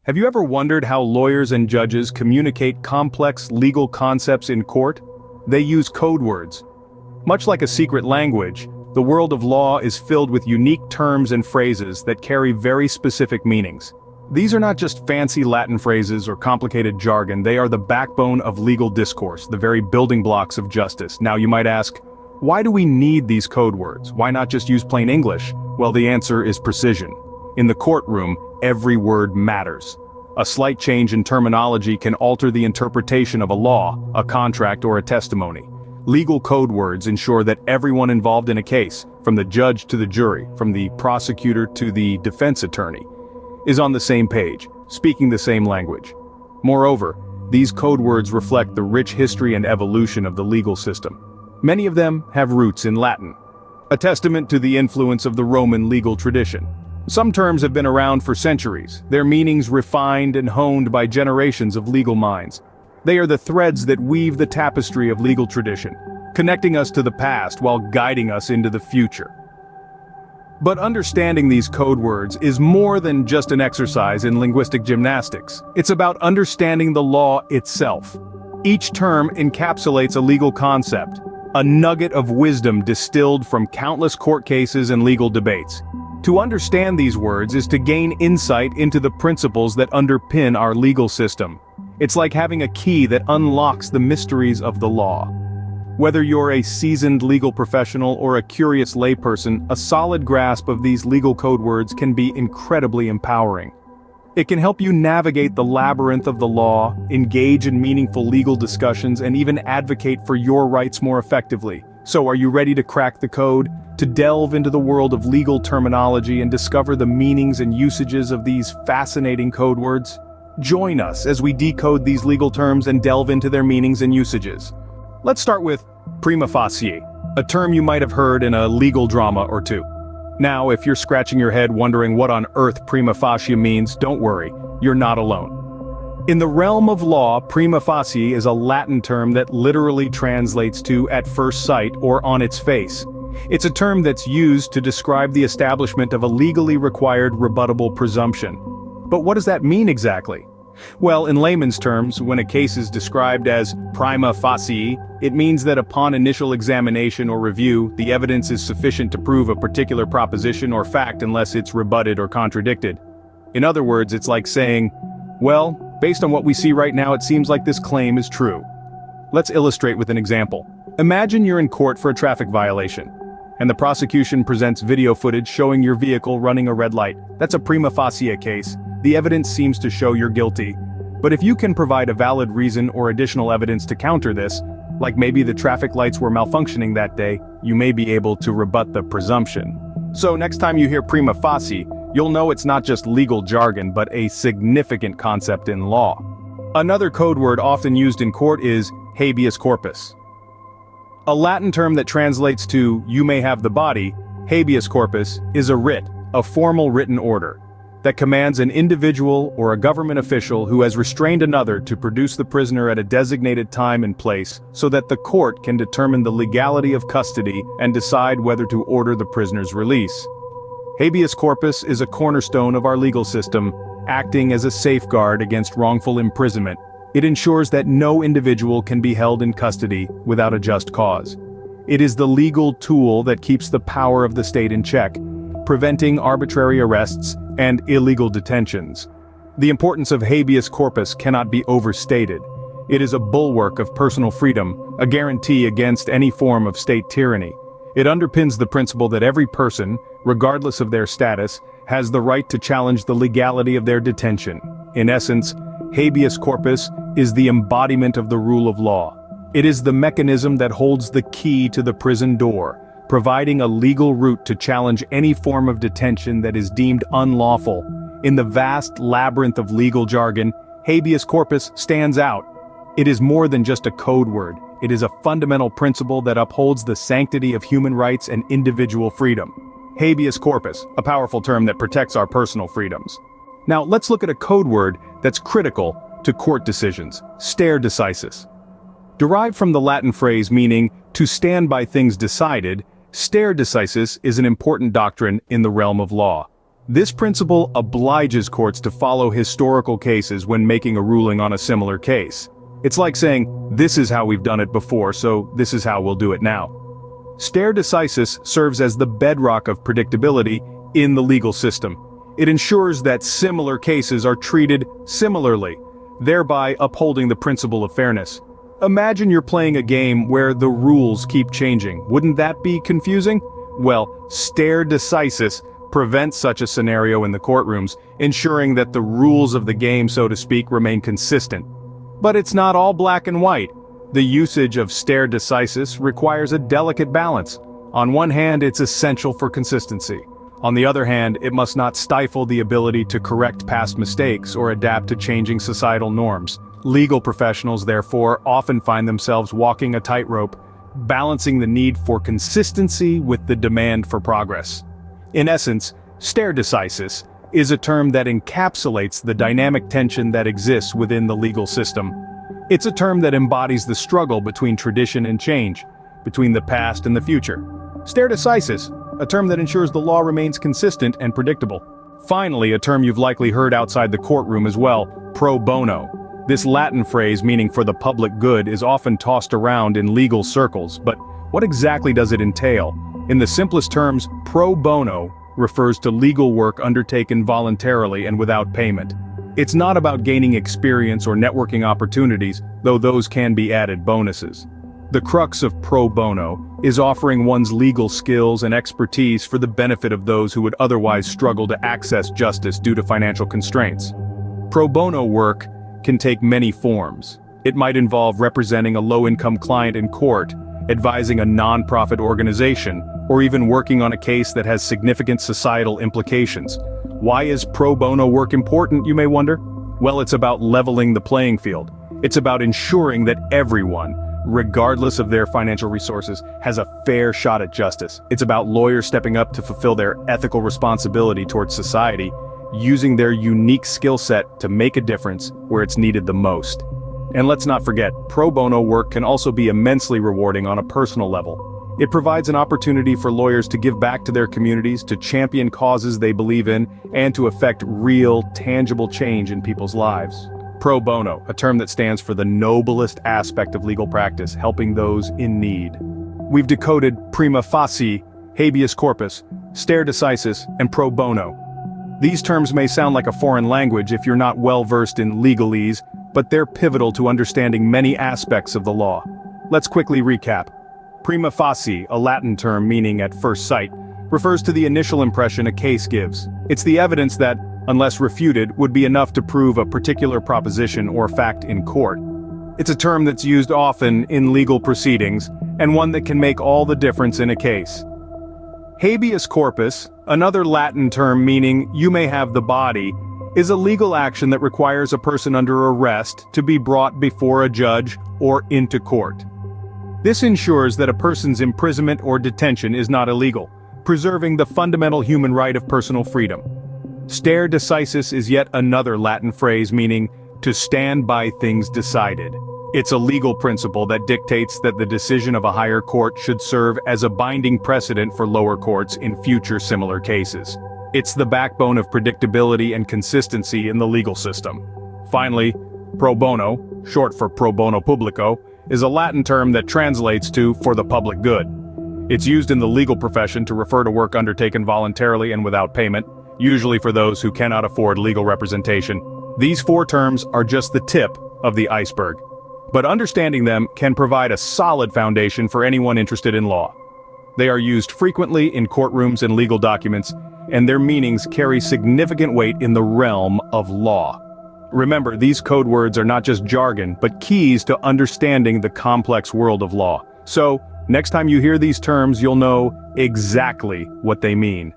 Have you ever wondered how lawyers and judges communicate complex legal concepts in court? They use code words. Much like a secret language, the world of law is filled with unique terms and phrases that carry very specific meanings. These are not just fancy Latin phrases or complicated jargon, they are the backbone of legal discourse, the very building blocks of justice. Now you might ask, why do we need these code words? Why not just use plain English? Well, the answer is precision. In the courtroom, every word matters. A slight change in terminology can alter the interpretation of a law, a contract, or a testimony. Legal code words ensure that everyone involved in a case, from the judge to the jury, from the prosecutor to the defense attorney, is on the same page, speaking the same language. Moreover, these code words reflect the rich history and evolution of the legal system. Many of them have roots in Latin, a testament to the influence of the Roman legal tradition. Some terms have been around for centuries, their meanings refined and honed by generations of legal minds. They are the threads that weave the tapestry of legal tradition, connecting us to the past while guiding us into the future. But understanding these code words is more than just an exercise in linguistic gymnastics. It's about understanding the law itself. Each term encapsulates a legal concept, a nugget of wisdom distilled from countless court cases and legal debates. To understand these words is to gain insight into the principles that underpin our legal system. It's like having a key that unlocks the mysteries of the law. Whether you're a seasoned legal professional or a curious layperson, a solid grasp of these legal code words can be incredibly empowering. It can help you navigate the labyrinth of the law, engage in meaningful legal discussions, and even advocate for your rights more effectively. So are you ready to crack the code? To delve into the world of legal terminology and discover the meanings and usages of these fascinating code words? Join us as we decode these legal terms and delve into their meanings and usages. Let's start with Prima Facie, a term you might have heard in a legal drama or two. Now, if you're scratching your head wondering what on earth Prima Facie means, don't worry, you're not alone. In the realm of law, prima facie is a Latin term that literally translates to at first sight or on its face. It's a term that's used to describe the establishment of a legally required rebuttable presumption. But what does that mean exactly? Well, in layman's terms, when a case is described as prima facie, it means that upon initial examination or review, the evidence is sufficient to prove a particular proposition or fact unless it's rebutted or contradicted. In other words, it's like saying, well, based on what we see right now, it seems like this claim is true. Let's illustrate with an example. Imagine you're in court for a traffic violation, and the prosecution presents video footage showing your vehicle running a red light. That's a prima facie case. The evidence seems to show you're guilty. But if you can provide a valid reason or additional evidence to counter this, like maybe the traffic lights were malfunctioning that day, you may be able to rebut the presumption. So next time you hear prima facie, you'll know it's not just legal jargon but a significant concept in law. Another code word often used in court is habeas corpus. A Latin term that translates to "you may have the body," habeas corpus is a writ, a formal written order, that commands an individual or a government official who has restrained another to produce the prisoner at a designated time and place so that the court can determine the legality of custody and decide whether to order the prisoner's release. Habeas corpus is a cornerstone of our legal system, acting as a safeguard against wrongful imprisonment. It ensures that no individual can be held in custody without a just cause. It is the legal tool that keeps the power of the state in check, preventing arbitrary arrests and illegal detentions. The importance of habeas corpus cannot be overstated. It is a bulwark of personal freedom, a guarantee against any form of state tyranny. It underpins the principle that every person, regardless of their status, has the right to challenge the legality of their detention. In essence, habeas corpus is the embodiment of the rule of law. It is the mechanism that holds the key to the prison door, providing a legal route to challenge any form of detention that is deemed unlawful. In the vast labyrinth of legal jargon, habeas corpus stands out. It is more than just a code word. It is a fundamental principle that upholds the sanctity of human rights and individual freedom. Habeas corpus, a powerful term that protects our personal freedoms. Now let's look at a code word that's critical to court decisions: stare decisis. Derived from the Latin phrase meaning to stand by things decided, stare decisis is an important doctrine in the realm of law. This principle obliges courts to follow historical cases when making a ruling on a similar case. It's like saying, this is how we've done it before, so this is how we'll do it now. Stare decisis serves as the bedrock of predictability in the legal system. It ensures that similar cases are treated similarly, thereby upholding the principle of fairness. Imagine you're playing a game where the rules keep changing. Wouldn't that be confusing? Well, stare decisis prevents such a scenario in the courtrooms, ensuring that the rules of the game, so to speak, remain consistent. But it's not all black and white. The usage of stare decisis requires a delicate balance. On one hand, it's essential for consistency. On the other hand, it must not stifle the ability to correct past mistakes or adapt to changing societal norms. Legal professionals, therefore, often find themselves walking a tightrope, balancing the need for consistency with the demand for progress. In essence, stare decisis is a term that encapsulates the dynamic tension that exists within the legal system. It's a term that embodies the struggle between tradition and change, between the past and the future. Stare decisis, a term that ensures the law remains consistent and predictable. Finally, a term you've likely heard outside the courtroom as well, pro bono. This Latin phrase meaning for the public good is often tossed around in legal circles, but what exactly does it entail? In the simplest terms, pro bono refers to legal work undertaken voluntarily and without payment. It's not about gaining experience or networking opportunities, though those can be added bonuses. The crux of pro bono is offering one's legal skills and expertise for the benefit of those who would otherwise struggle to access justice due to financial constraints. Pro bono work can take many forms. It might involve representing a low-income client in court, advising a non-profit organization, or even working on a case that has significant societal implications. Why is pro bono work important, you may wonder? Well, it's about leveling the playing field. It's about ensuring that everyone, regardless of their financial resources, has a fair shot at justice. It's about lawyers stepping up to fulfill their ethical responsibility towards society, using their unique skill set to make a difference where it's needed the most. And let's not forget, pro bono work can also be immensely rewarding on a personal level. It provides an opportunity for lawyers to give back to their communities, to champion causes they believe in, and to effect real, tangible change in people's lives. Pro bono, a term that stands for the noblest aspect of legal practice, helping those in need. We've decoded Prima Facie, Habeas Corpus, stare decisis, and pro bono. These terms may sound like a foreign language if you're not well versed in legalese, but they're pivotal to understanding many aspects of the law. Let's quickly recap. Prima facie, a Latin term meaning at first sight, refers to the initial impression a case gives. It's the evidence that, unless refuted, would be enough to prove a particular proposition or fact in court. It's a term that's used often in legal proceedings, and one that can make all the difference in a case. Habeas corpus, another Latin term meaning you may have the body, is a legal action that requires a person under arrest to be brought before a judge or into court. This ensures that a person's imprisonment or detention is not illegal, preserving the fundamental human right of personal freedom. Stare decisis is yet another Latin phrase meaning to stand by things decided. It's a legal principle that dictates that the decision of a higher court should serve as a binding precedent for lower courts in future similar cases. It's the backbone of predictability and consistency in the legal system. Finally, pro bono, short for pro bono publico, is a Latin term that translates to for the public good. It's used in the legal profession to refer to work undertaken voluntarily and without payment, usually for those who cannot afford legal representation. These four terms are just the tip of the iceberg, but understanding them can provide a solid foundation for anyone interested in law. They are used frequently in courtrooms and legal documents, and their meanings carry significant weight in the realm of law. Remember, these code words are not just jargon, but keys to understanding the complex world of law. So, next time you hear these terms, you'll know exactly what they mean.